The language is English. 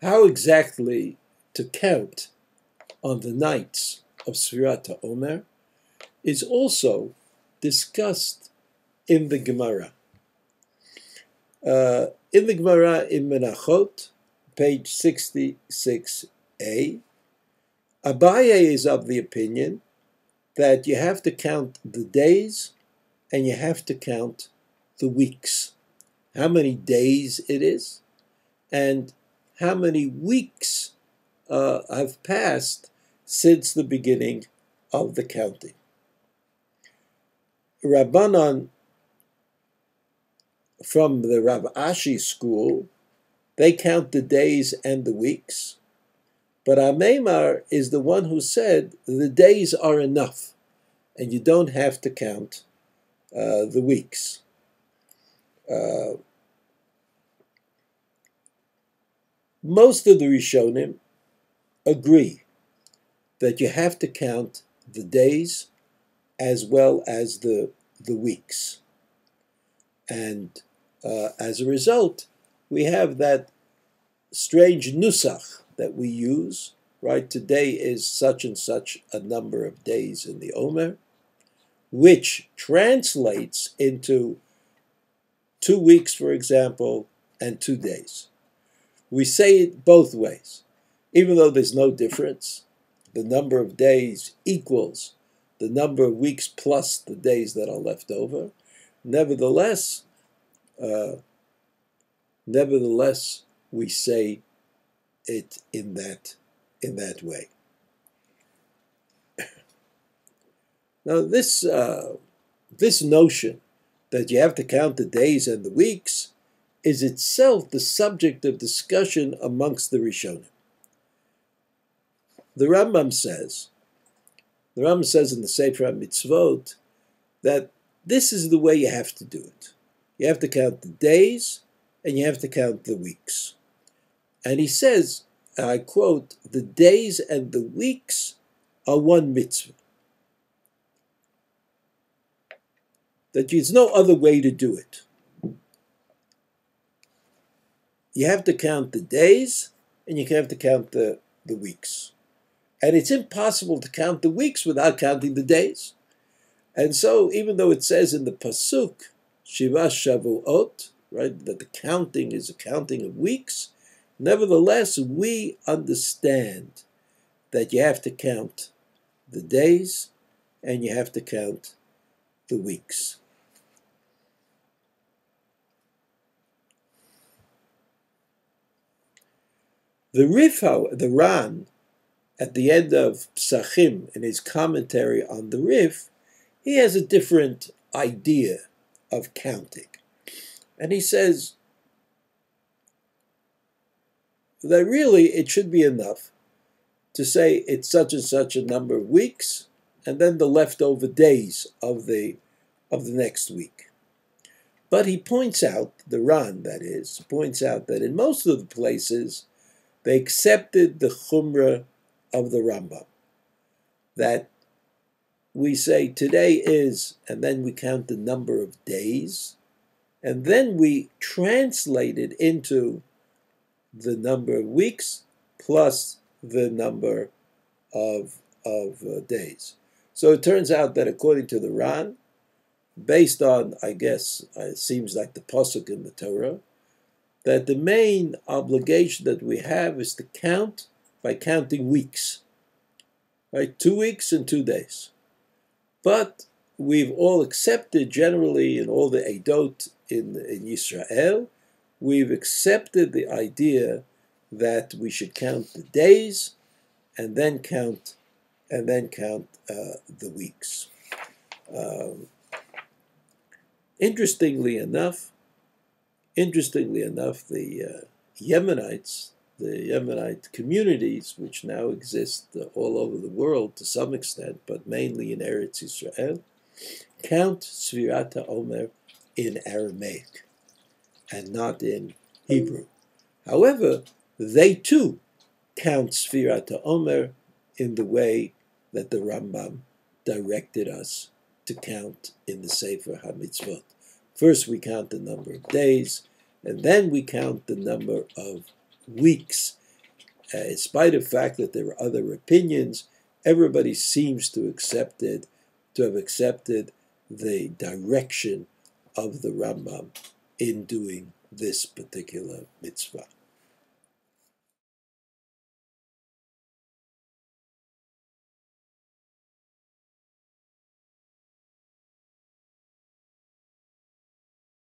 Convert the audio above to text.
How exactly to count on the nights of Sefirat HaOmer is also discussed in the Gemara. In the Gemara in Menachot, page 66a, Abaye is of the opinion that you have to count the days and you have to count the weeks. How many days it is and how many weeks have passed since the beginning of the counting. Rabbanan from the Rav Ashi school, they count the days and the weeks, but Amemar is the one who said the days are enough and you don't have to count the weeks. Most of the Rishonim agree that you have to count the days as well as the weeks. And as a result, we have that strange nusach that we use, right? Today is such and such a number of days in the Omer, which translates into 2 weeks, for example, and 2 days. We say it both ways. Even though there's no difference, the number of days equals the number of weeks plus the days that are left over. Nevertheless, we say it in that way. Now, this notion that you have to count the days and the weeks is itself the subject of discussion amongst the Rishonim. The Rambam says in the Sefer HaMitzvot that this is the way you have to do it. You have to count the days and you have to count the weeks. And he says, I quote, the days and the weeks are one mitzvah. That there's no other way to do it. You have to count the days and you have to count the weeks. And it's impossible to count the weeks without counting the days. And so, even though it says in the Pasuk, Shiva Shavuot, right, that the counting is a counting of weeks, nevertheless, we understand that you have to count the days and you have to count the weeks. The Ran, at the end of Psachim, in his commentary on the Rif, he has a different idea of counting. And he says that really it should be enough to say it's such and such a number of weeks, and then the leftover days of the next week. But he points out, the Ran that is, points out that in most of the places they accepted the Chumrah of the Rambam, that we say today is, and then we count the number of days, and then we translate it into the number of weeks plus the number of days. So it turns out that according to the Ran, based on, I guess, it seems like the Pasuk in the Torah, that the main obligation that we have is to count by counting weeks, right? 2 weeks and 2 days. But we've all accepted generally in all the Eidot in Yisrael, we've accepted the idea that we should count the days and then count the weeks. Interestingly enough, the Yemenite communities, which now exist all over the world to some extent, but mainly in Eretz Yisrael, count Sefirat HaOmer in Aramaic and not in Hebrew. However, they too count Sefirat HaOmer in the way that the Rambam directed us to count in the Sefer HaMitzvot. First we count the number of days, and then we count the number of weeks. in spite of the fact that there are other opinions, everybody seems to have accepted the direction of the Rambam in doing this particular mitzvah.